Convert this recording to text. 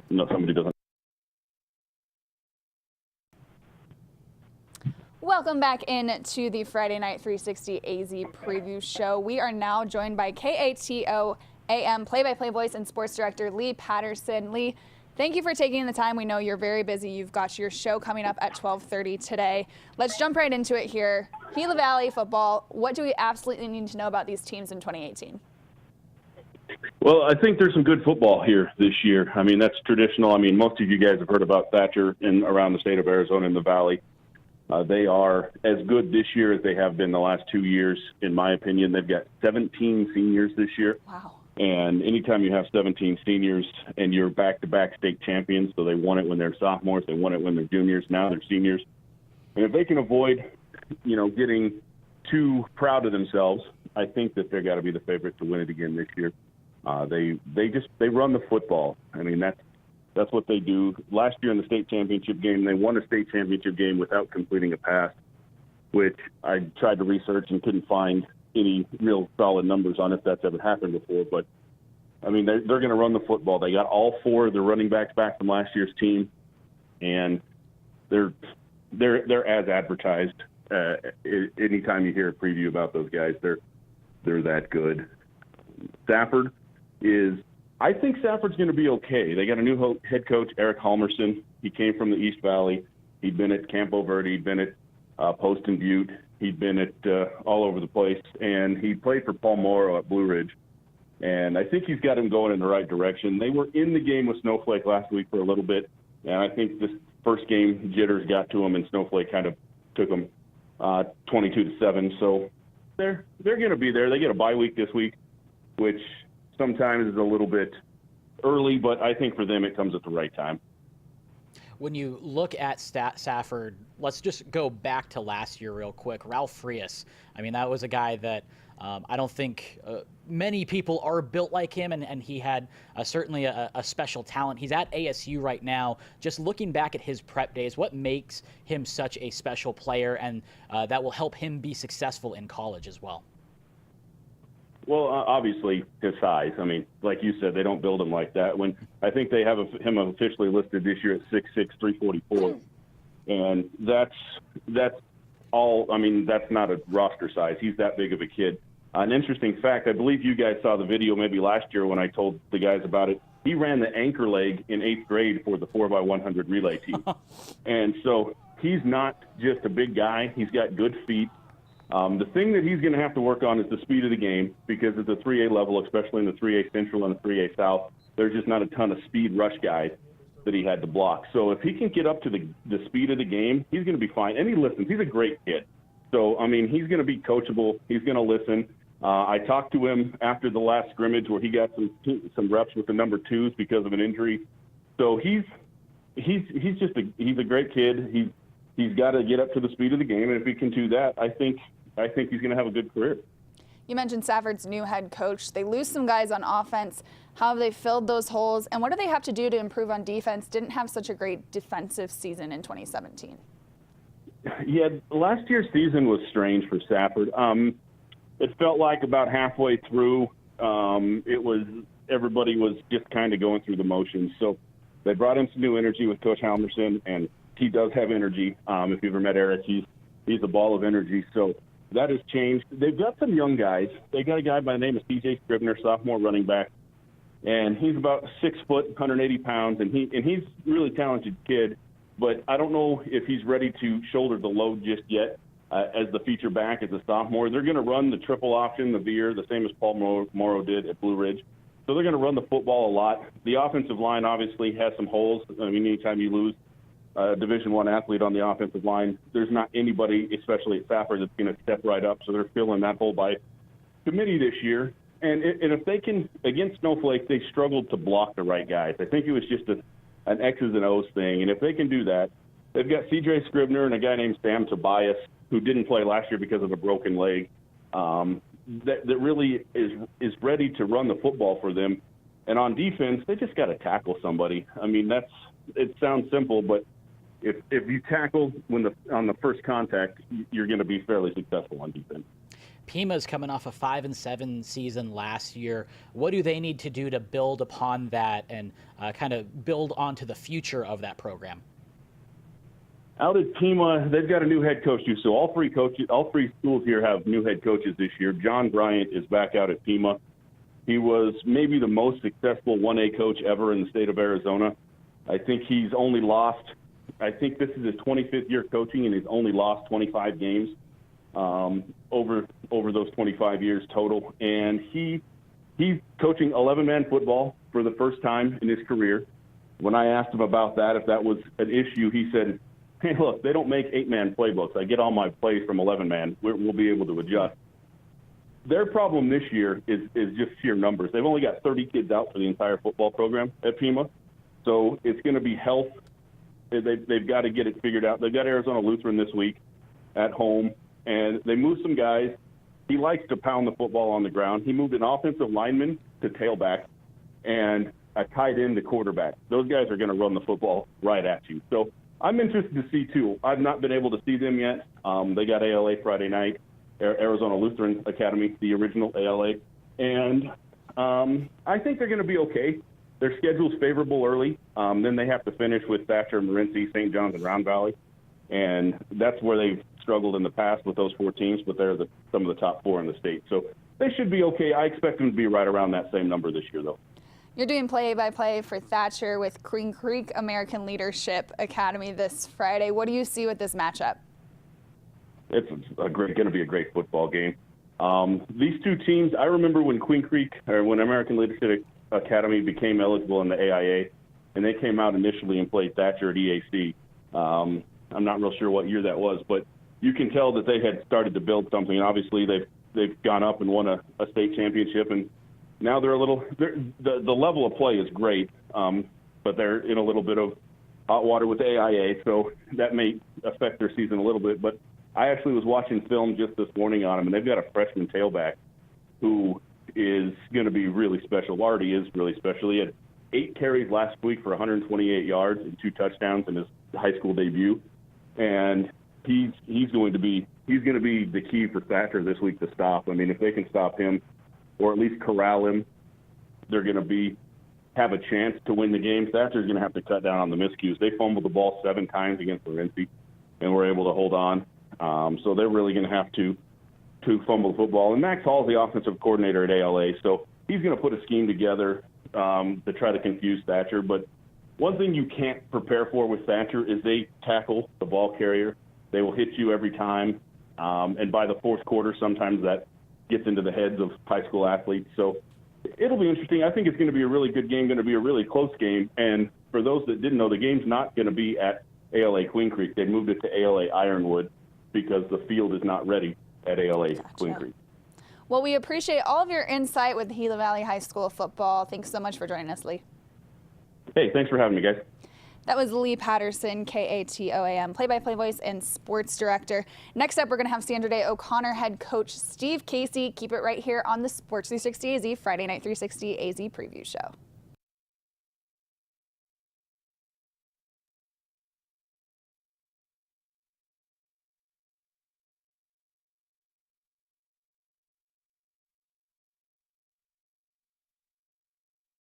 somebody doesn't. Welcome back into the Friday Night 360 AZ preview show. We are now joined by KATO-AM play-by-play voice and sports director Lee Patterson. Lee, thank you for taking the time. We know you're very busy. You've got your show coming up at 12:30 today. Let's jump right into it here. Gila Valley football, what do we absolutely need to know about these teams in 2018? Well, I think there's some good football here this year. I mean, that's traditional. I mean, most of you guys have heard about Thatcher in around the state of Arizona in the Valley. They are as good this year as they have been the last 2 years, in my opinion. They've got 17 seniors this year. Wow. And anytime you have 17 seniors and you're back-to-back state champions, so they won it when they're sophomores, they won it when they're juniors, now they're seniors. And if they can avoid, getting too proud of themselves, I think that they're got to be the favorite to win it again this year. They run the football. I mean, that's what they do. Last year in the state championship game, they won a state championship game without completing a pass, which I tried to research and couldn't find any real solid numbers on if that's ever happened before. But, I mean, they're going to run the football. They got all four of the running backs back from last year's team, and they're as advertised. Anytime you hear a preview about those guys, they're that good. Sanford I think Sanford's going to be okay. They got a new head coach, Eric Halmerson. He came from the East Valley. He'd been at Campo Verde. He'd been at Post and Butte. He'd been at all over the place. And he played for Paul Morrow at Blue Ridge. And I think he's got him going in the right direction. They were in the game with Snowflake last week for a little bit. And I think this first game, jitters got to him, and Snowflake kind of took them 22-7. So they're going to be there. They get a bye week this week, which sometimes is a little bit early, but I think for them it comes at the right time. When you look at Sanford, let's just go back to last year real quick. Ralph Reyes, I mean, that was a guy that I don't think many people are built like him, and he had certainly a special talent. He's at ASU right now. Just looking back at his prep days, what makes him such a special player, and that will help him be successful in college as well? Well, obviously his size. I mean, like you said, they don't build him like that. When I think they have him officially listed this year at 6'6", 344, and that's all. I mean, that's not a roster size. He's that big of a kid. An interesting fact: I believe you guys saw the video maybe last year when I told the guys about it. He ran the anchor leg in 8th grade for the 4x100 relay team, and so he's not just a big guy. He's got good feet. The thing that he's going to have to work on is the speed of the game, because at the 3A level, especially in the 3A Central and the 3A South, there's just not a ton of speed rush guys that he had to block. So if he can get up to the speed of the game, he's going to be fine. And he listens. He's a great kid. So, I mean, he's going to be coachable. He's going to listen. I talked to him after the last scrimmage where he got some reps with the number 2s because of an injury. So he's a great kid. He's got to get up to the speed of the game, and if he can do that, I think he's going to have a good career. You mentioned Sanford's new head coach. They lose some guys on offense. How have they filled those holes, and what do they have to do to improve on defense? Didn't have such a great defensive season in 2017. Yeah, last year's season was strange for Sanford. It felt like about halfway through, everybody was just kind of going through the motions. So they brought in some new energy with Coach Halmerson, and he does have energy. If you've ever met Eric, he's a ball of energy. So that has changed. They've got some young guys. They got a guy by the name of CJ Scribner, sophomore running back, and he's about 6 foot, 180 pounds, and he's a really talented kid. But I don't know if he's ready to shoulder the load just yet as the feature back as a sophomore. They're going to run the triple option, the veer, the same as Paul Morrow did at Blue Ridge. So they're going to run the football a lot. The offensive line obviously has some holes. I mean, anytime you lose a Division I athlete on the offensive line, there's not anybody, especially at Sanford, that's going to step right up. So they're filling that hole by committee this year. And if they can, against Snowflake, they struggled to block the right guys. I think it was just an X's and O's thing. And if they can do that, they've got CJ Scribner and a guy named Sam Tobias, who didn't play last year because of a broken leg, that really is ready to run the football for them. And on defense, they just got to tackle somebody. I mean, it sounds simple, but if you tackle on the first contact, you're going to be fairly successful on defense. Pima's coming off a 5-7 season last year. What do they need to do to build upon that and kind of build onto the future of that program? Out at Pima, they've got a new head coach too. So all three schools here have new head coaches this year. John Bryant is back out at Pima. He was maybe the most successful 1A coach ever in the state of Arizona. I think he's only lost, I think this is his 25th year coaching, and he's only lost 25 games over those 25 years total. And he's coaching 11-man football for the first time in his career. When I asked him about that, if that was an issue, he said, hey, look, they don't make 8-man playbooks. I get all my plays from 11-man. We'll be able to adjust. Their problem this year is just sheer numbers. They've only got 30 kids out for the entire football program at Pima. So it's going to be health. They've got to get it figured out. They've got Arizona Lutheran this week at home, and they moved some guys. He likes to pound the football on the ground. He moved an offensive lineman to tailback and a tight end to quarterback. Those guys are going to run the football right at you. So I'm interested to see, too. I've not been able to see them yet. They got ALA Friday night, Arizona Lutheran Academy, the original ALA. And I think they're going to be okay. Their schedule's favorable early. Then they have to finish with Thatcher, Morenci, St. John's, and Round Valley. And that's where they've struggled in the past with those 4 teams, but they're some of the top 4 in the state. So they should be okay. I expect them to be right around that same number this year, though. You're doing play-by-play for Thatcher with Queen Creek American Leadership Academy this Friday. What do you see with this matchup? It's going to be a great football game. These two teams, I remember when Queen Creek, or when American Leadership Academy became eligible in the AIA, and they came out initially and played Thatcher at EAC. I'm not real sure what year that was, but you can tell that they had started to build something. And obviously, they've gone up and won a state championship, and now the level of play is great, but they're in a little bit of hot water with the AIA, so that may affect their season a little bit. But I actually was watching film just this morning on them, and they've got a freshman tailback who is going to be really special. Already is really special. He had 8 carries last week for 128 yards and 2 touchdowns in his high school debut, and he's going to be the key for Thatcher this week to stop. I mean, if they can stop him, or at least corral him, they're going to have a chance to win the game. Thatcher's going to have to cut down on the miscues. They fumbled the ball 7 times against Morenci, and were able to hold on. So they're really going to have to fumble the football. And Max Hall's the offensive coordinator at ALA, so he's going to put a scheme together to try to confuse Thatcher. But one thing you can't prepare for with Thatcher is they tackle the ball carrier. They will hit you every time. And by the fourth quarter, sometimes that gets into the heads of high school athletes. So it'll be interesting. I think it's going to be a really good game, going to be a really close game. And for those that didn't know, the game's not going to be at ALA Queen Creek. They moved it to ALA Ironwood because the field is not ready at ALA Queen Creek. Well, we appreciate all of your insight with Gila Valley High School football. Thanks so much for joining us, Lee. Hey, thanks for having me, guys. That was Lee Patterson, KATO-AM, play-by-play voice and sports director. Next up, we're going to have Sandra Day O'Connor head coach Steve Casey. Keep it right here on the Sports 360 AZ Friday Night 360 AZ Preview Show.